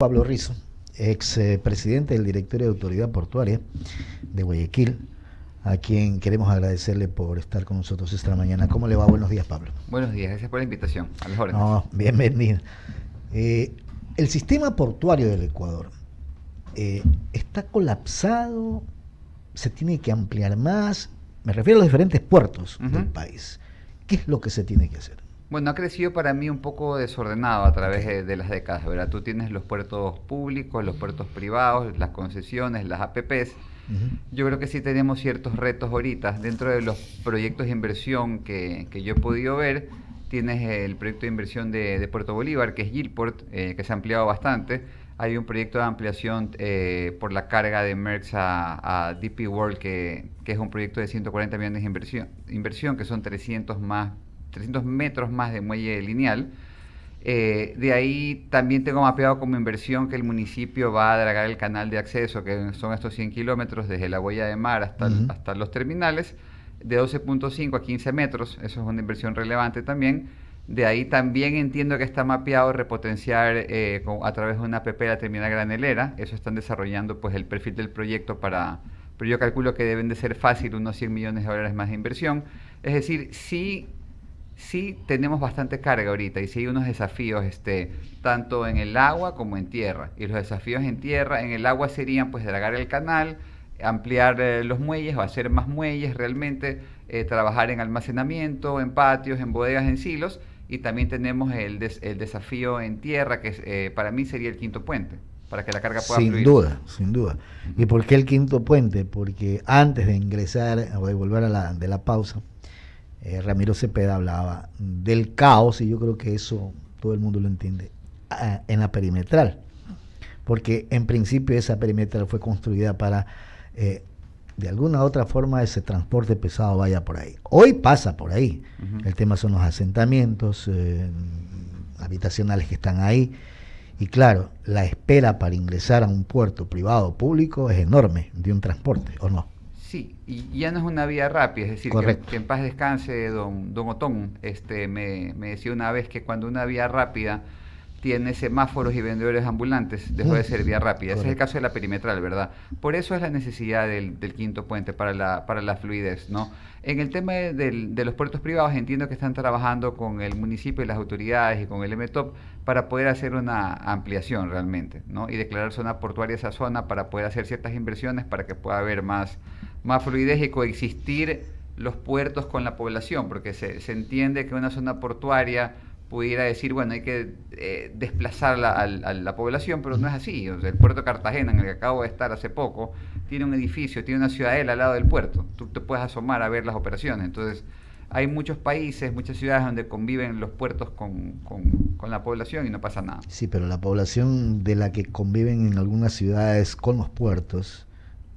Pablo Rizo, ex presidente del directorio de Autoridad Portuaria de Guayaquil, a quien queremos agradecerle por estar con nosotros esta mañana. ¿Cómo le va? Buenos días, Pablo. Buenos días, gracias por la invitación. A las órdenes. No, bienvenido. El sistema portuario del Ecuador está colapsado, se tiene que ampliar más. Me refiero a los diferentes puertos del país. ¿Qué es lo que se tiene que hacer? Bueno, ha crecido para mí un poco desordenado a través de las décadas, ¿verdad? Tú tienes los puertos públicos, los puertos privados, las concesiones, las APPs. Yo creo que sí tenemos ciertos retos ahorita. Dentro de los proyectos de inversión que yo he podido ver, tienes el proyecto de inversión de Puerto Bolívar, que es Gilport, que se ha ampliado bastante. Hay un proyecto de ampliación por la carga de Maersk a DP World, que es un proyecto de 140 millones de inversión, que son 300 metros más de muelle lineal. De ahí también tengo mapeado como inversión que el municipio va a dragar el canal de acceso, que son estos 100 kilómetros desde la boya de mar hasta los terminales, de 12.5 a 15 metros. Eso es una inversión relevante también. De ahí también entiendo que está mapeado repotenciar a través de una APP la terminal granelera. Eso están desarrollando pues el perfil del proyecto pero yo calculo que deben de ser fácil unos 100 millones de dólares más de inversión. Es decir, sí tenemos bastante carga ahorita y sí hay unos desafíos tanto en el agua como en tierra. Y los desafíos en tierra, en el agua serían pues dragar el canal, ampliar los muelles o hacer más muelles realmente, trabajar en almacenamiento, en patios, en bodegas, en silos. Y también tenemos el desafío en tierra, que para mí sería el quinto puente, para que la carga pueda fluir. Sin duda. ¿Y por qué el quinto puente? Porque antes de ingresar o de volver de la pausa, Ramiro Cepeda hablaba del caos, y yo creo que eso todo el mundo lo entiende, en la perimetral. Porque en principio esa perimetral fue construida para, de alguna u otra forma, ese transporte pesado vaya por ahí. Hoy pasa por ahí. El tema son los asentamientos habitacionales que están ahí. Y claro, la espera para ingresar a un puerto privado o público es enorme de un transporte, ¿o no? Sí, y ya no es una vía rápida, es decir, que en paz descanse don Otón, me decía una vez que cuando una vía rápida tiene semáforos y vendedores ambulantes, dejó de ser vía rápida. Ese es el caso de la perimetral, ¿verdad? Por eso es la necesidad del quinto puente para la fluidez, ¿no? En el tema de los puertos privados, entiendo que están trabajando con el municipio y las autoridades y con el MTOP para poder hacer una ampliación realmente, ¿no? Y declarar zona portuaria esa zona para poder hacer ciertas inversiones para que pueda haber más fluidez y coexistir los puertos con la población, porque se entiende que una zona portuaria pudiera decir, bueno, hay que desplazar a la población, pero no es así. O sea, el puerto de Cartagena, en el que acabo de estar hace poco, tiene un edificio, tiene una ciudadela al lado del puerto. Tú te puedes asomar a ver las operaciones. Entonces, hay muchos países, muchas ciudades donde conviven los puertos con la población y no pasa nada. Sí, pero la población de la que conviven en algunas ciudades con los puertos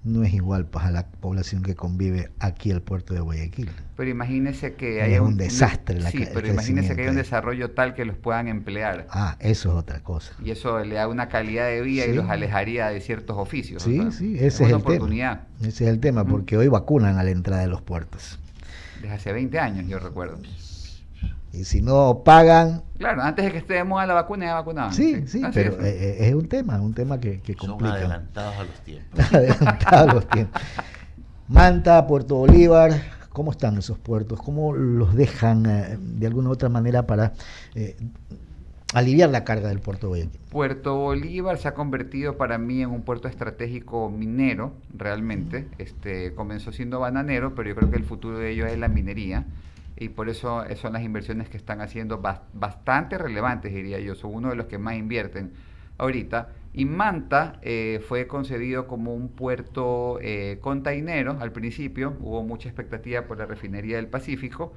no es igual pues, a la población que convive aquí al puerto de Guayaquil. Pero imagínese que haya un desastre. Sí, pero imagínese que haya un desarrollo tal que los puedan emplear. Eso es otra cosa. Y eso le da una calidad de vida y los alejaría de ciertos oficios. Sí, ¿verdad? sí, ese es el oportunidad. Tema. Ese es el tema, porque hoy vacunan a la entrada de los puertos. Desde hace 20 años, yo recuerdo. Y si no pagan... Claro, antes de que esté de moda la vacuna, ya vacunaban. Sí, pero es un tema que complica. Son adelantados a los tiempos. Adelantados a los tiempos. Manta, Puerto Bolívar, ¿cómo están esos puertos? ¿Cómo los dejan de alguna u otra manera para aliviar la carga del puerto de Guayaquil? Puerto Bolívar se ha convertido para mí en un puerto estratégico minero, realmente. Comenzó siendo bananero, pero yo creo que el futuro de ellos es la minería. Y por eso son las inversiones que están haciendo bastante relevantes, diría yo. Son uno de los que más invierten ahorita. Y Manta fue concebido como un puerto containero al principio. Hubo mucha expectativa por la refinería del Pacífico,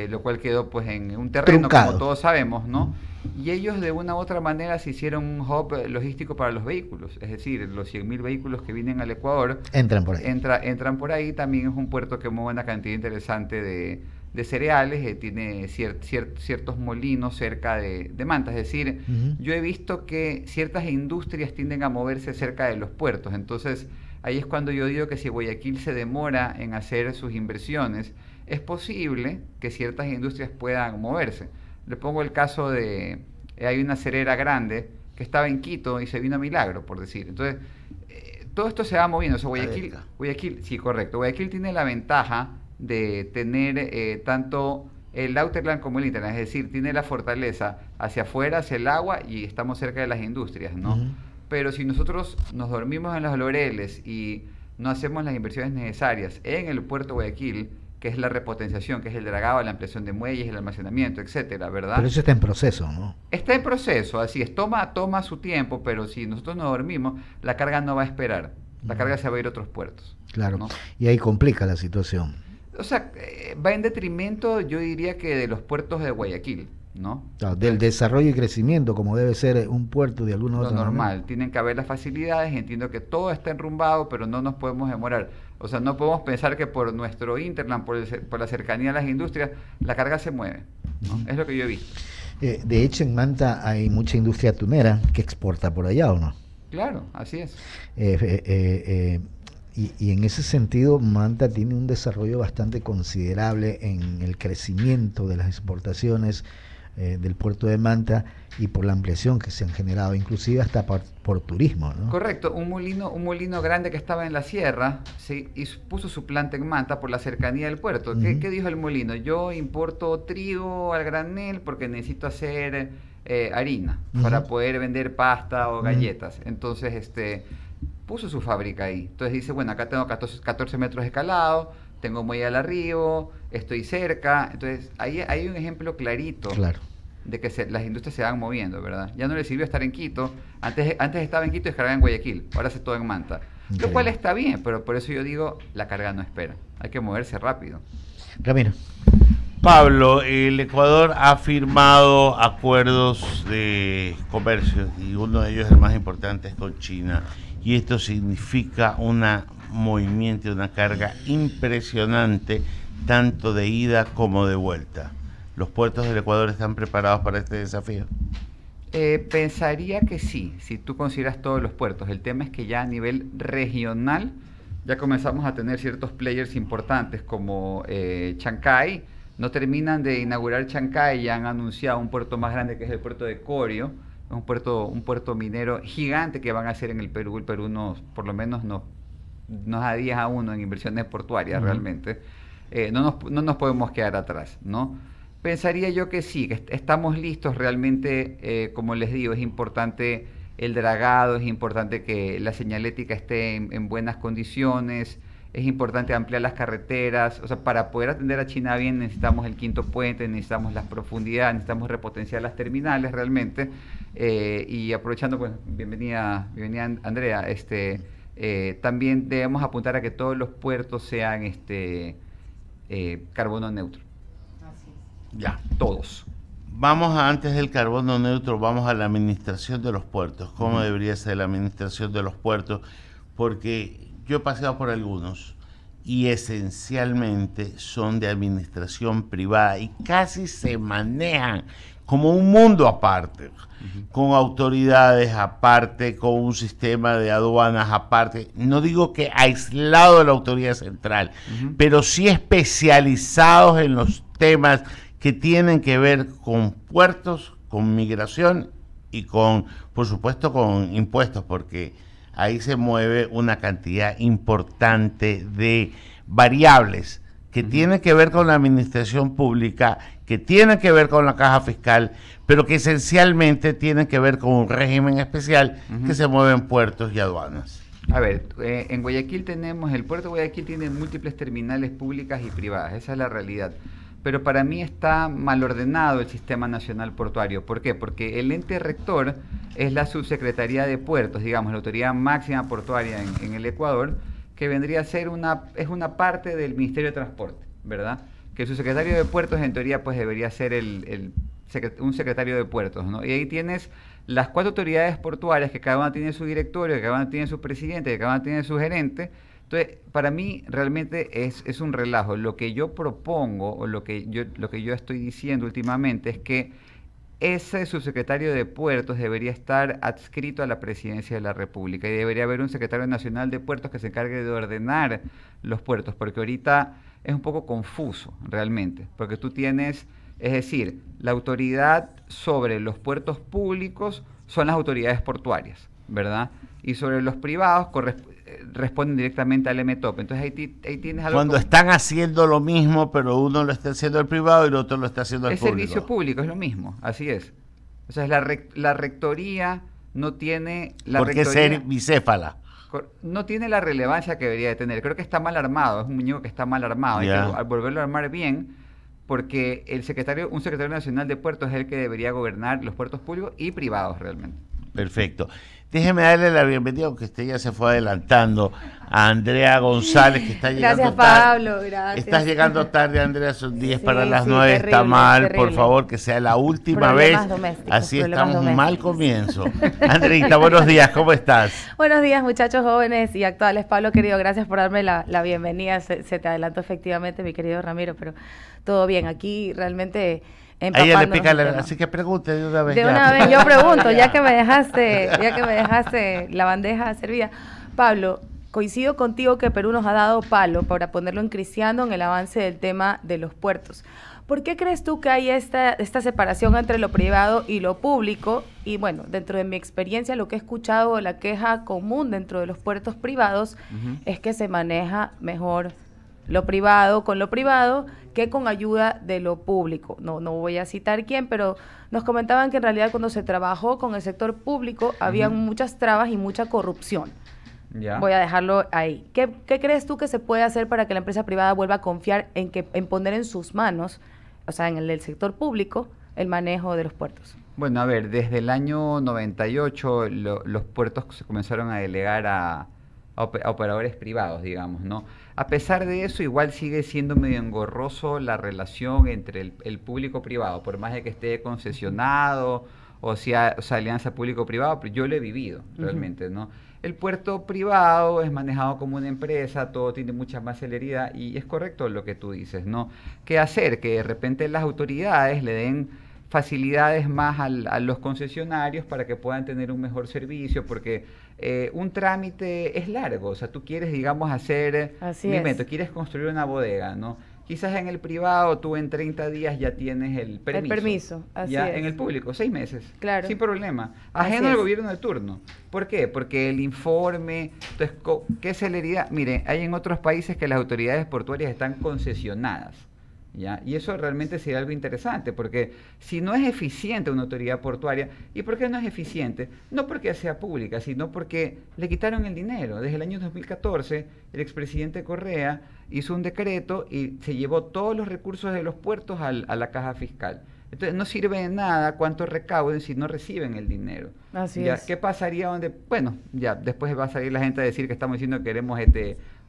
lo cual quedó pues en un terreno, truncado, como todos sabemos, ¿no? Y ellos de una u otra manera se hicieron un hub logístico para los vehículos. Es decir, los 100.000 vehículos que vienen al Ecuador entran por ahí. Entran por ahí. También es un puerto que mueve una cantidad interesante de cereales, tiene ciertos molinos cerca de Manta. Es decir, yo he visto que ciertas industrias tienden a moverse cerca de los puertos. Entonces, ahí es cuando yo digo que si Guayaquil se demora en hacer sus inversiones, es posible que ciertas industrias puedan moverse. Le pongo el caso hay una cerera grande que estaba en Quito y se vino a Milagro, por decir. Entonces, todo esto se va moviendo. O sea, Guayaquil, sí, correcto. Guayaquil tiene la ventaja de tener tanto el outerland como el interland, es decir, tiene la fortaleza hacia afuera, hacia el agua, y estamos cerca de las industrias, ¿no? Pero si nosotros nos dormimos en los laureles y no hacemos las inversiones necesarias en el puerto de Guayaquil, que es la repotenciación, que es el dragado, la ampliación de muelles, el almacenamiento, etcétera, ¿verdad? Pero eso está en proceso, ¿no? Está en proceso, así es, toma su tiempo, pero si nosotros nos dormimos, la carga no va a esperar, la carga se va a ir a otros puertos. Claro, ¿no? Y ahí complica la situación. O sea, va en detrimento, yo diría, que de los puertos de Guayaquil, ¿no? Claro, del desarrollo y crecimiento, como debe ser un puerto de alguna otra normal, manera. Tienen que haber las facilidades, entiendo que todo está enrumbado, pero no nos podemos demorar. O sea, no podemos pensar que por nuestro interland, por la cercanía a las industrias, la carga se mueve, ¿no? Es lo que yo he visto. De hecho, en Manta hay mucha industria tunera que exporta por allá, ¿o no? Claro, así es. Y en ese sentido, Manta tiene un desarrollo bastante considerable en el crecimiento de las exportaciones del puerto de Manta y por la ampliación que se han generado, inclusive hasta por turismo, ¿no? Correcto, un molino grande que estaba en la sierra y puso su planta en Manta por la cercanía del puerto. ¿Qué dijo el molino? Yo importo trigo al granel porque necesito hacer harina para poder vender pasta o galletas. Entonces, puso su fábrica ahí. Entonces dice, bueno, acá tengo 14 metros de escalado, tengo muelle al arribo, estoy cerca. Entonces, ahí hay un ejemplo clarito de que las industrias se van moviendo, ¿verdad? Ya no le sirvió estar en Quito. Antes estaba en Quito y descargaba en Guayaquil. Ahora hace todo en Manta. Lo cual está bien, pero por eso yo digo, la carga no espera. Hay que moverse rápido. Ramiro. Pablo, el Ecuador ha firmado acuerdos de comercio y uno de ellos, el más importante, es con China. Y esto significa un movimiento, una carga impresionante, tanto de ida como de vuelta. ¿Los puertos del Ecuador están preparados para este desafío? Pensaría que sí, si tú consideras todos los puertos. El tema es que ya a nivel regional ya comenzamos a tener ciertos players importantes como Chancay. No terminan de inaugurar Chancay y han anunciado un puerto más grande que es el puerto de Corio, un puerto minero gigante que van a hacer en el Perú. El Perú por lo menos nos da 10 a 1 en inversiones portuarias realmente. No nos podemos quedar atrás, ¿no? Pensaría yo que sí, que estamos listos realmente. Como les digo, es importante el dragado, es importante que la señalética esté en buenas condiciones, es importante ampliar las carreteras. O sea, para poder atender a China bien necesitamos el quinto puente, necesitamos las profundidades, necesitamos repotenciar las terminales realmente. Y aprovechando, pues, bienvenida Andrea, también debemos apuntar a que todos los puertos sean carbono neutro. Ya. Todos. Antes del carbono neutro, vamos a la administración de los puertos. ¿Cómo debería ser la administración de los puertos? Porque yo he paseado por algunos y esencialmente son de administración privada y casi se manejan como un mundo aparte, con autoridades aparte, con un sistema de aduanas aparte. No digo que aislado de la autoridad central, pero sí especializados en los temas que tienen que ver con puertos, con migración y por supuesto, con impuestos, porque ahí se mueve una cantidad importante de variables que tienen que ver con la administración pública, que tienen que ver con la caja fiscal, pero que esencialmente tienen que ver con un régimen especial que se mueve en puertos y aduanas. A ver, en Guayaquil el puerto de Guayaquil tiene múltiples terminales públicas y privadas, esa es la realidad. Pero para mí está mal ordenado el sistema nacional portuario. ¿Por qué? Porque el ente rector es la subsecretaría de puertos, digamos, la autoridad máxima portuaria en el Ecuador, que vendría a ser es una parte del Ministerio de Transporte, ¿verdad? Que el subsecretario de puertos en teoría pues debería ser un secretario de puertos, ¿no? Y ahí tienes las 4 autoridades portuarias, que cada una tiene su directorio, que cada una tiene su presidente, que cada una tiene su gerente. Entonces, para mí realmente es un relajo. Lo que yo propongo, o lo que yo estoy diciendo últimamente, es que ese subsecretario de puertos debería estar adscrito a la presidencia de la República y debería haber un secretario nacional de puertos que se encargue de ordenar los puertos, porque ahorita es un poco confuso realmente, porque tú tienes, es decir, la autoridad sobre los puertos públicos son las autoridades portuarias, ¿verdad? Y sobre los privados responden directamente al MTOP. Entonces ahí tienes algo. Cuando están haciendo lo mismo, pero uno lo está haciendo el privado y el otro lo está haciendo el público. Es servicio público, es lo mismo, así es. O sea, la rectoría no tiene... ¿Por qué ser bicéfala? No tiene la relevancia que debería de tener. Creo que está mal armado, es un muñeco que está mal armado. Hay que volverlo a armar bien, porque un secretario nacional de puertos es el que debería gobernar los puertos públicos y privados realmente. Perfecto. Déjeme darle la bienvenida, aunque usted ya se fue adelantando, a Andrea González, que está llegando tarde. Gracias, Pablo, gracias. Estás llegando tarde, Andrea, son 10 para las 9, terrible, está mal, terrible. Por favor, que sea la última Problemas vez. domésticos, Así estamos, domésticos. mal comienzo. Andreita, buenos días, ¿cómo estás? Buenos días, muchachos jóvenes y actuales. Pablo, querido, gracias por darme la bienvenida. Se te adelantó efectivamente, mi querido Ramiro, pero todo bien, aquí realmente... A ella le pica así que pregunte de una vez. De una vez yo pregunto, ya que me dejaste la bandeja servida. Pablo, coincido contigo que Perú nos ha dado palo, para ponerlo en cristiano, en el avance del tema de los puertos. ¿Por qué crees tú que hay esta separación entre lo privado y lo público? Y bueno, dentro de mi experiencia, lo que he escuchado, la queja común dentro de los puertos privados es que se maneja mejor lo privado con lo privado que con ayuda de lo público. No voy a citar quién, pero nos comentaban que en realidad cuando se trabajó con el sector público había muchas trabas y mucha corrupción. Ya. Voy a dejarlo ahí. ¿Qué crees tú que se puede hacer para que la empresa privada vuelva a confiar en poner en sus manos, o sea, en el del sector público, el manejo de los puertos? Bueno, a ver, desde el año 98 los puertos se comenzaron a delegar a operadores privados, digamos, ¿no? A pesar de eso, igual sigue siendo medio engorroso la relación entre el público-privado, por más de que esté concesionado o sea alianza público-privado, pero yo lo he vivido realmente, ¿no? El puerto privado es manejado como una empresa, todo tiene mucha más celeridad y es correcto lo que tú dices, ¿no? ¿Qué hacer? Que de repente las autoridades le den facilidades más a los concesionarios para que puedan tener un mejor servicio, porque un trámite es largo, o sea, tú quieres, digamos, hacer un invento, quieres construir una bodega, ¿no? Quizás en el privado tú en 30 días ya tienes el permiso. El permiso, así ya es. En el público, 6 meses, claro, sin problema. Ajeno al gobierno de turno. ¿Por qué? Porque el informe, entonces, ¿qué celeridad? Mire, hay en otros países que las autoridades portuarias están concesionadas. ¿Ya? Y eso realmente sería algo interesante, porque si no es eficiente una autoridad portuaria, ¿y por qué no es eficiente? No porque sea pública, sino porque le quitaron el dinero. Desde el año 2014, el expresidente Correa hizo un decreto y se llevó todos los recursos de los puertos a la caja fiscal. Entonces no sirve de nada cuánto recauden si no reciben el dinero. Así es. ¿Qué pasaría donde? Bueno, ya después va a salir la gente a decir que estamos diciendo que queremos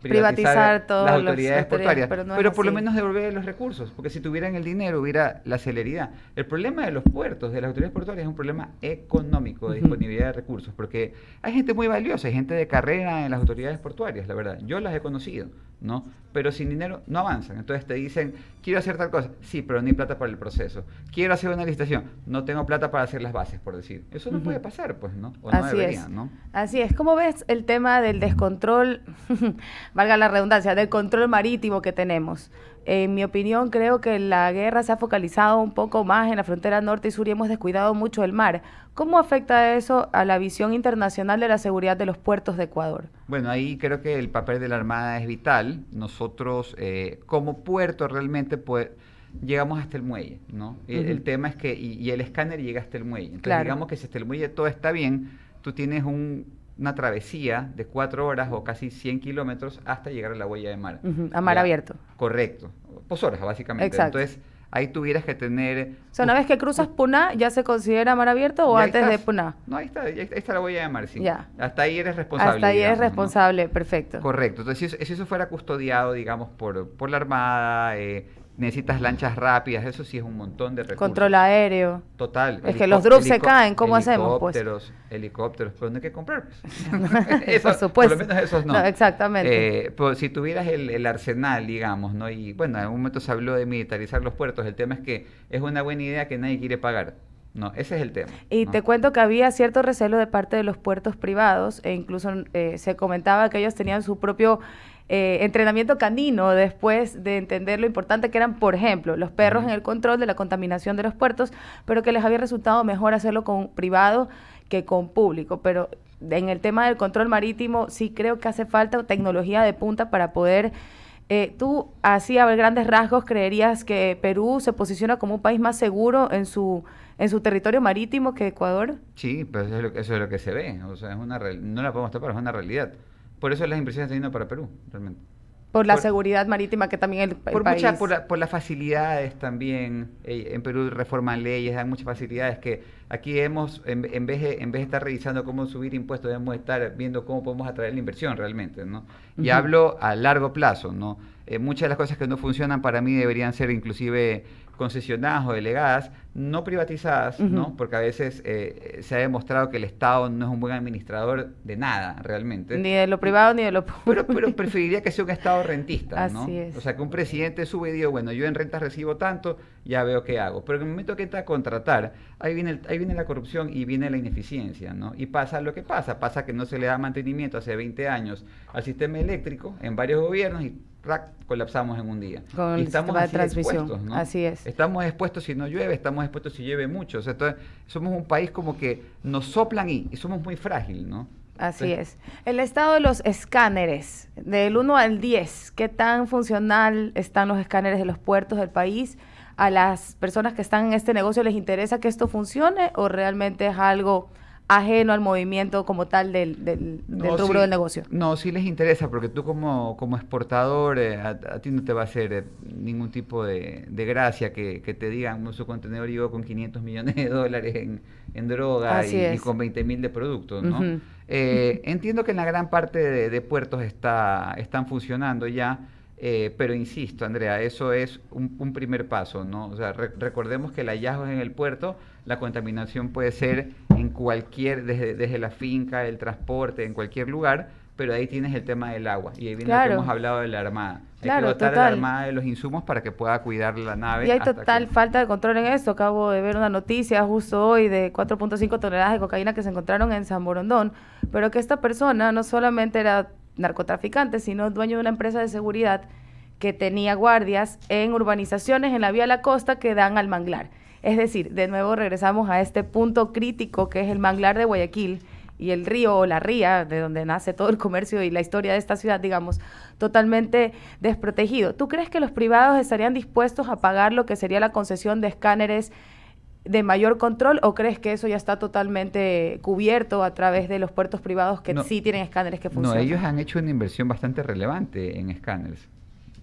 privatizar todas las autoridades portuarias, pero por lo menos devolver los recursos, porque si tuvieran el dinero hubiera la celeridad. El problema de los puertos, de las autoridades portuarias, es un problema económico de disponibilidad de recursos, porque hay gente muy valiosa, hay gente de carrera en las autoridades portuarias, la verdad, yo las he conocido, ¿no? Pero sin dinero no avanzan. Entonces te dicen, quiero hacer tal cosa, sí, pero no hay plata para el proceso. Quiero hacer una licitación, no tengo plata para hacer las bases, por decir. Eso no puede pasar, pues, ¿no? O no debería, ¿no? Así es. ¿Cómo ves el tema del descontrol, valga la redundancia, del control marítimo que tenemos? En mi opinión, creo que la guerra se ha focalizado un poco más en la frontera norte y sur y hemos descuidado mucho el mar. ¿Cómo afecta eso a la visión internacional de la seguridad de los puertos de Ecuador? Bueno, ahí creo que el papel de la Armada es vital. Nosotros, como puerto, realmente llegamos hasta el muelle, ¿no? El tema es que, y el escáner llega hasta el muelle. Entonces, claro, digamos que si hasta el muelle todo está bien, tú tienes una travesía de 4 horas o casi 100 kilómetros hasta llegar a la huella de mar. A mar abierto. Correcto. 2 horas, básicamente. Exacto. Entonces, ahí tuvieras que tener... O sea, una vez que cruzas Puná, ¿ya se considera mar abierto o antes de Puná? No, ahí está la huella de mar, sí. Ya. Hasta ahí eres responsable. Hasta ahí eres responsable, ¿no? Perfecto. Correcto. Entonces, si eso fuera custodiado, digamos, por la Armada, necesitas lanchas rápidas, eso sí es un montón de recursos. Control aéreo. Total. Es que los drones se caen, ¿cómo hacemos? Pues helicópteros, pero no hay que comprar. Pues. Por supuesto. Por lo menos esos no. Exactamente. Pues, si tuvieras el arsenal, digamos, ¿no? Y bueno, en algún momento se habló de militarizar los puertos, el tema es que es una buena idea que nadie quiere pagar. No, ese es el tema. Y ¿no? Te cuento que había cierto recelo de parte de los puertos privados, e incluso se comentaba que ellos tenían su propio entrenamiento canino después de entender lo importante que eran, por ejemplo, los perros en el control de la contaminación de los puertos, pero que les había resultado mejor hacerlo con privado que con público, pero en el tema del control marítimo sí creo que hace falta tecnología de punta para poder... tú, así a grandes rasgos, ¿creerías que Perú se posiciona como un país más seguro en su territorio marítimo que Ecuador? Sí, pero eso es lo que se ve, o sea, no la podemos tapar, es una realidad. Por eso las inversiones están yendo para Perú, realmente. Por la seguridad marítima que también el país... Por las facilidades también, en Perú reforman leyes, dan muchas facilidades que aquí en vez de estar revisando cómo subir impuestos, debemos estar viendo cómo podemos atraer la inversión realmente, ¿no? Y hablo a largo plazo, ¿no? Muchas de las cosas que no funcionan para mí deberían ser inclusive concesionadas o delegadas, no privatizadas, ¿no? Porque a veces se ha demostrado que el Estado no es un buen administrador de nada, realmente. Ni de lo privado ni de lo público. Pero preferiría que sea un Estado rentista, ¿no? Así es. O sea, que un presidente sube y diga, bueno, yo en rentas recibo tanto, ya veo qué hago. Pero en el momento que entra a contratar, ahí viene la corrupción y viene la ineficiencia, ¿no? Y pasa lo que pasa que no se le da mantenimiento hace 20 años al sistema eléctrico en varios gobiernos y colapsamos en un día. Con y el sistema de transmisión, ¿no? así es. Estamos expuestos si no llueve, estamos expuestos si llueve mucho. O sea, somos un país como que nos soplan y somos muy frágil, ¿no? Así es. El estado de los escáneres, del 1 al 10, ¿qué tan funcional están los escáneres de los puertos del país? ¿A las personas que están en este negocio les interesa que esto funcione o realmente es algo ajeno al movimiento como tal del rubro del negocio? No, sí les interesa, porque tú como exportador, a ti no te va a hacer ningún tipo de gracia que te digan, su contenedor llegó con 500 millones de dólares en droga y con 20.000 de productos, ¿no? Entiendo que en la gran parte de puertos están funcionando ya, pero insisto, Andrea, eso es un primer paso, ¿no? O sea, recordemos que el hallazgo en el puerto, la contaminación puede ser en desde la finca, el transporte, en cualquier lugar, pero ahí tienes el tema del agua, y ahí viene lo que hemos hablado de la Armada. Hay que dotar a la Armada de los insumos para que pueda cuidar la nave. Y hay total falta de control en esto. Acabo de ver una noticia justo hoy de 4.5 toneladas de cocaína que se encontraron en San Borondón, pero que esta persona no solamente era narcotraficante, sino dueño de una empresa de seguridad que tenía guardias en urbanizaciones en la vía a la costa que dan al manglar. Es decir, de nuevo regresamos a este punto crítico que es el manglar de Guayaquil y el río o la ría, de donde nace todo el comercio y la historia de esta ciudad, digamos, totalmente desprotegido. ¿Tú crees que los privados estarían dispuestos a pagar lo que sería la concesión de escáneres de mayor control, o crees que eso ya está totalmente cubierto a través de los puertos privados que sí tienen escáneres que funcionan? No, ellos han hecho una inversión bastante relevante en escáneres,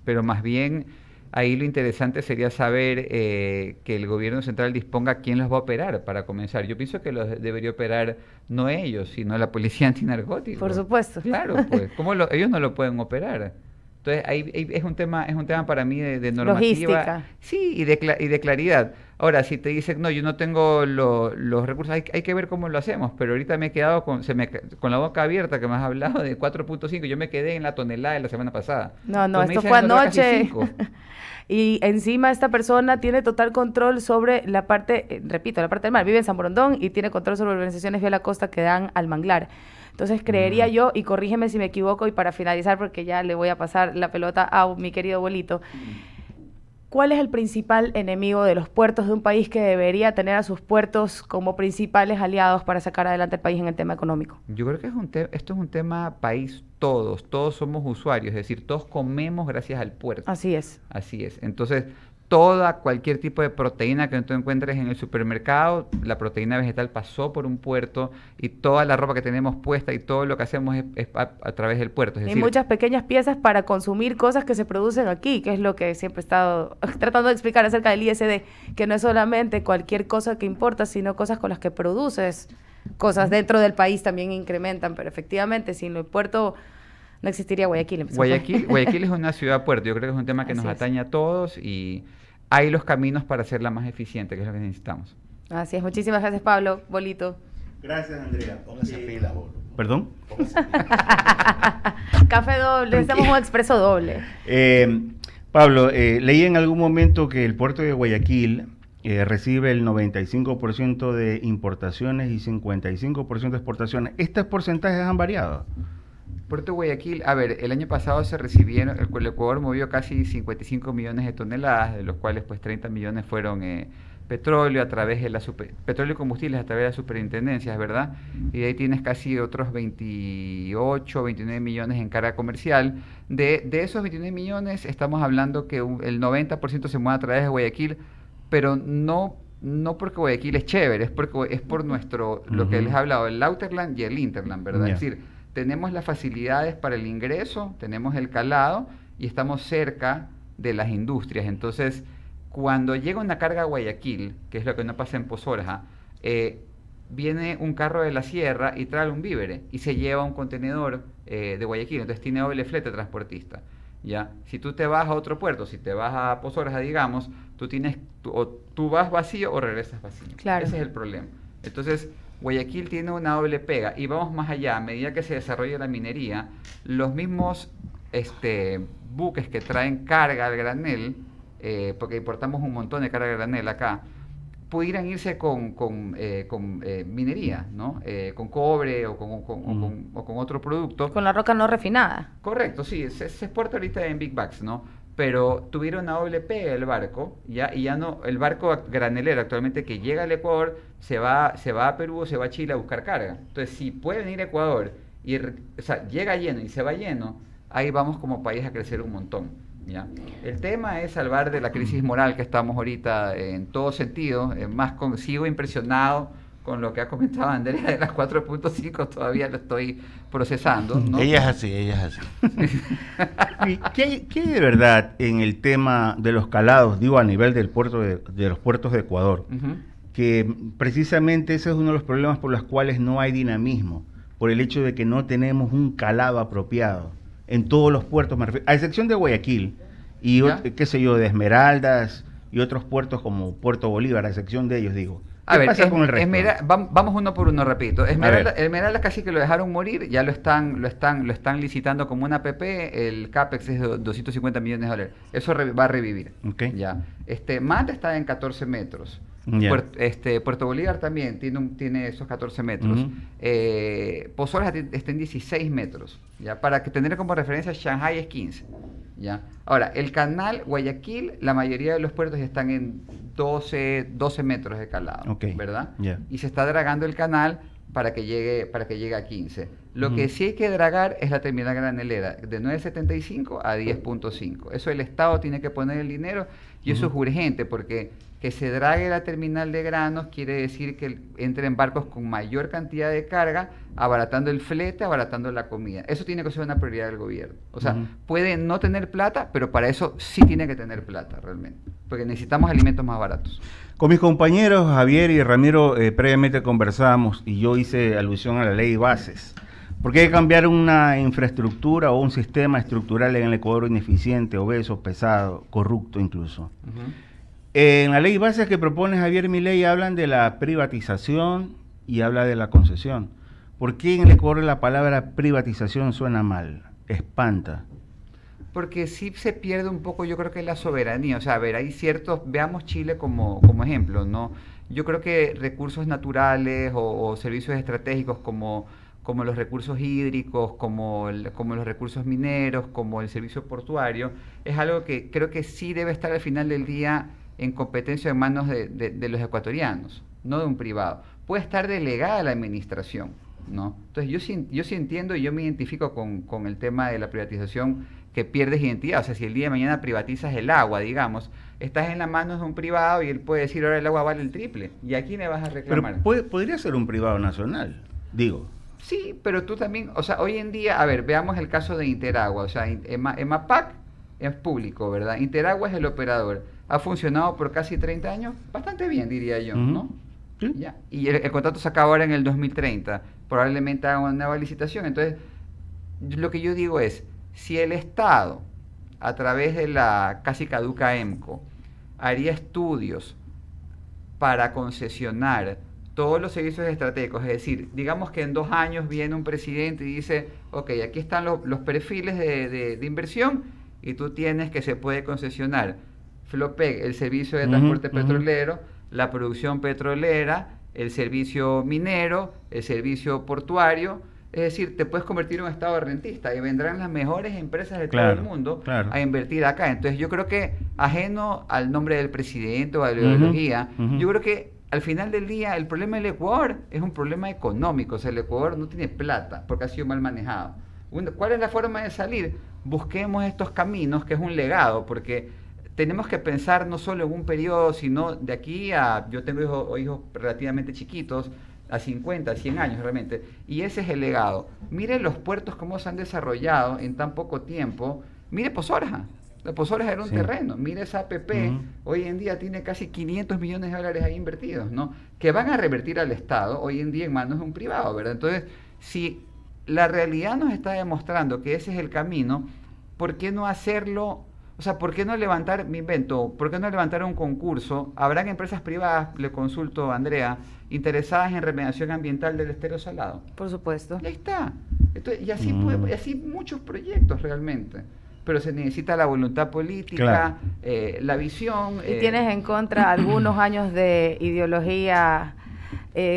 pero más bien ahí lo interesante sería saber que el gobierno central disponga quién los va a operar para comenzar. Yo pienso que los debería operar no ellos, sino la policía antinarcótica. Por supuesto. Claro, pues, ellos no lo pueden operar. Entonces, ahí es un tema para mí de normativa. Logística. Sí, y de claridad. Ahora, si te dicen, no, yo no tengo los recursos, hay que ver cómo lo hacemos, pero ahorita me he quedado con la boca abierta, que me has hablado de 4.5, yo me quedé en la tonelada de la semana pasada. No, esto fue anoche. Y encima esta persona tiene total control sobre la parte, repito, la parte del mar, vive en San Borondón y tiene control sobre organizaciones vía la costa que dan al manglar. Entonces creería yo, y corrígeme si me equivoco, y para finalizar, porque ya le voy a pasar la pelota a mi querido abuelito, ¿cuál es el principal enemigo de los puertos de un país que debería tener a sus puertos como principales aliados para sacar adelante el país en el tema económico? Yo creo que esto es un tema país, todos somos usuarios, es decir, todos comemos gracias al puerto. Así es. Así es. Entonces, cualquier tipo de proteína que tú encuentres en el supermercado, la proteína vegetal pasó por un puerto, y toda la ropa que tenemos puesta y todo lo que hacemos es a través del puerto. Es decir, muchas pequeñas piezas para consumir cosas que se producen aquí, que es lo que siempre he estado tratando de explicar acerca del ISD, que no es solamente cualquier cosa que importa, sino cosas con las que produces cosas dentro del país también incrementan, pero efectivamente sin el puerto no existiría Guayaquil. Guayaquil es una ciudad-puerto. Yo creo que es un tema que nos atañe a todos y hay los caminos para hacerla más eficiente, que es lo que necesitamos. Así es. Muchísimas gracias, Pablo. Bolito. Gracias, Andrea. Póngase pila, Bolo. ¿Perdón? Póngase pila. Café doble, necesitamos un expreso doble. Pablo, leí en algún momento que el puerto de Guayaquil recibe el 95% de importaciones y 55% de exportaciones. ¿Estos porcentajes han variado? Puerto Guayaquil, a ver, el año pasado se recibieron, el Ecuador movió casi 55 millones de toneladas, de los cuales pues 30 millones fueron petróleo a través de petróleo y combustibles a través de las superintendencias, ¿verdad? Y de ahí tienes casi otros 28, 29 millones en carga comercial. De esos 29 millones estamos hablando que el 90% se mueve a través de Guayaquil, pero no porque Guayaquil es chévere, es por nuestro, lo que les he hablado, el Outerland y el Interland, ¿verdad? Es decir, tenemos las facilidades para el ingreso, tenemos el calado y estamos cerca de las industrias. Entonces, cuando llega una carga a Guayaquil, que es lo que no pasa en Posorja, viene un carro de la sierra y trae un vívere y se lleva un contenedor de Guayaquil, entonces tiene doble flete transportista. ¿Ya? Si tú te vas a otro puerto, si te vas a Posorja, digamos, tú vas vacío o regresas vacío. Claro. Ese es el problema. Entonces, Guayaquil tiene una doble pega y vamos más allá. A medida que se desarrolla la minería, los mismos buques que traen carga al granel, porque importamos un montón de carga al granel acá, pudieran irse con minería, ¿no? Con cobre o con otro producto. Con la roca no refinada. Correcto, sí, se exporta ahorita en Big Bags, ¿no? Pero tuvieron una doble pega el barco, y ya no, el barco granelero actualmente que llega al Ecuador, se va a Perú o se va a Chile a buscar carga. Entonces, si puede venir a Ecuador, o sea, llega lleno y se va lleno, ahí vamos como país a crecer un montón. ¿Ya? El tema es salvar de la crisis moral que estamos ahorita en todo sentido. Sigo impresionado con lo que ha comentado Andrea de las 4.5, todavía lo estoy procesando, ¿no? Ella es así. ¿Y qué hay de verdad en el tema de los calados, digo a nivel del puerto de los puertos de Ecuador? Que precisamente ese es uno de los problemas por los cuales no hay dinamismo, por el hecho de que no tenemos un calado apropiado en todos los puertos, a excepción de Guayaquil y qué sé yo, de Esmeraldas y otros puertos como Puerto Bolívar, a excepción de ellos, digo. ¿Qué pasa con el resto? Vamos uno por uno, repito. Esmeralda casi que lo dejaron morir, ya lo están licitando como una PP, el CAPEX es de 250 millones de dólares. Eso va a revivir. Okay. Ya. Manta está en 14 metros. Puerto Bolívar también tiene esos 14 metros. Posorja está en 16 metros. ¿Ya? Para que tener como referencia, Shanghái es 15. ¿Ya? Ahora, el canal Guayaquil, la mayoría de los puertos están en 12 metros de calado, ¿verdad? Y se está dragando el canal para que llegue a 15. Lo que sí hay que dragar es la terminal granelera, de 9.75 a 10.5. Eso el Estado tiene que poner el dinero y eso es urgente, porque que se drague la terminal de granos quiere decir que entren barcos con mayor cantidad de carga, abaratando el flete, abaratando la comida. Eso tiene que ser una prioridad del gobierno. O sea, puede no tener plata, pero para eso sí tiene que tener plata realmente, porque necesitamos alimentos más baratos. Con mis compañeros Javier y Ramiro previamente conversábamos y yo hice alusión a la ley de bases. Porque hay que cambiar una infraestructura o un sistema estructural en el Ecuador ineficiente, obeso, pesado, corrupto incluso. En la ley de bases que propone Javier Milei hablan de la privatización y habla de la concesión. ¿Por qué en el Ecuador la palabra privatización suena mal? Espanta. Porque sí se pierde un poco, yo creo que la soberanía. O sea, a ver, hay ciertos, veamos Chile como ejemplo, ¿no? Yo creo que recursos naturales o servicios estratégicos como los recursos hídricos, como los recursos mineros, como el servicio portuario, es algo que creo que sí debe estar al final del día en competencia en manos de los ecuatorianos, no de un privado. Puede estar delegada a la administración, ¿no? Entonces yo sí entiendo y yo me identifico con el tema de la privatización, que pierdes identidad. O sea, si el día de mañana privatizas el agua, digamos, estás en las manos de un privado y él puede decir, ahora el agua vale el triple, ¿y a quién le vas a reclamar? Pero podría ser un privado nacional, digo. Sí, pero tú también, o sea, hoy en día, a ver, veamos el caso de Interagua. O sea, EMAPAC es público, ¿verdad? Interagua es el operador. Ha funcionado por casi 30 años, bastante bien, diría yo, ¿no? ¿Sí? Ya. Y el contrato se acaba ahora en el 2030. Probablemente haga una nueva licitación. Entonces, lo que yo digo es, si el Estado, a través de la casi caduca EMCO, haría estudios para concesionar todos los servicios estratégicos, es decir, digamos que en 2 años viene un presidente y dice, ok, aquí están los perfiles de inversión y tú tienes que se puede concesionar FLOPEC, el servicio de transporte petrolero, la producción petrolera, el servicio minero, el servicio portuario, Es decir, te puedes convertir en un estado rentista y vendrán las mejores empresas de todo Claro, el mundo claro. a invertir acá. Entonces yo creo que, ajeno al nombre del presidente o a la ideología, ujú. yo creo que al final del día el problema del Ecuador es un problema económico. O sea, el Ecuador no tiene plata porque ha sido mal manejado. ¿Cuál es la forma de salir? Busquemos estos caminos, que es un legado, porque tenemos que pensar no solo en un periodo, sino de aquí a... Yo tengo hijos relativamente chiquitos, a 50, 100 años realmente, y ese es el legado. Mire los puertos cómo se han desarrollado en tan poco tiempo. Mire Pozorja. La Pozorja era un terreno. Mire esa APP, hoy en día tiene casi 500 millones de dólares ahí invertidos, ¿no? Que van a revertir al Estado hoy en día en manos de un privado, ¿verdad? Entonces, si la realidad nos está demostrando que ese es el camino, ¿por qué no hacerlo? O sea, ¿por qué no levantar, me invento, por qué no levantar un concurso? Habrán empresas privadas, le consulto a Andrea, interesadas en remediación ambiental del estero salado. Por supuesto. Y ahí está. Entonces, y así, y así muchos proyectos realmente. Pero se necesita la voluntad política, Claro. La visión. Y tienes en contra algunos años de ideología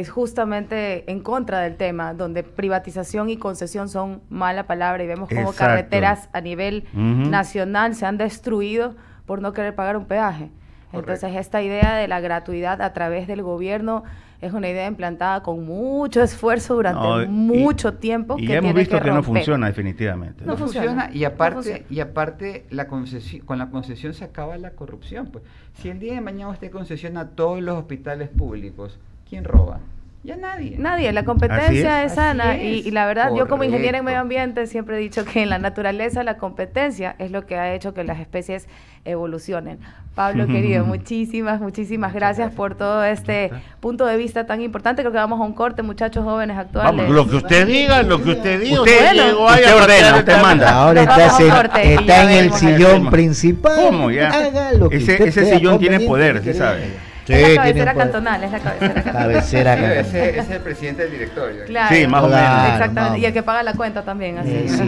justamente en contra del tema, donde privatización y concesión son mala palabra y vemos como Exacto. carreteras a nivel Ujú. nacional se han destruido por no querer pagar un peaje. Entonces Correcto. esta idea de la gratuidad a través del gobierno es una idea implantada con mucho esfuerzo durante No, mucho tiempo. Y que ya hemos tiene visto que no romper. funciona definitivamente. No No funciona, funciona, y aparte, no funciona. y aparte la concesión, con la concesión se acaba la corrupción. Pues. Si el día de mañana usted concesiona todos los hospitales públicos, ¿quién roba? Ya nadie. Nadie, la competencia Así es es. sana Así es. y la verdad yo como ingeniera en Correcto. medio ambiente siempre he dicho que en la naturaleza la competencia es lo que ha hecho que las especies evolucionen. Pablo querido, muchísimas gracias por todo este punto de vista tan importante. Creo que vamos a un corte, muchachos jóvenes actuales. Vamos, lo que usted diga, lo que usted diga. Usted llegó ahí usted a ordena, patear usted el manda. Ahora Nos vamos a un corte y está ya en el venimos. sillón principal. ¿Cómo ya? Haga lo que Ese usted ese crea sillón tiene conveniente poder, y ¿sí querido. sabe? Sí, Es la tiene cabecera poder. cantonal, es la cabecera cantonal. Cabecera Sí, cantonal. ese es el presidente del directorio. Claro. Sí, más o menos. Claro, Exactamente. más Y el que paga la cuenta también, así. Sí,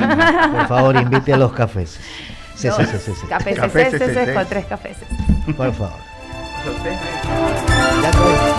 por favor, invite a los cafés. Sí. Cafés, Cafés, con 3 cafés. Por favor. Entonces, Ya acabé.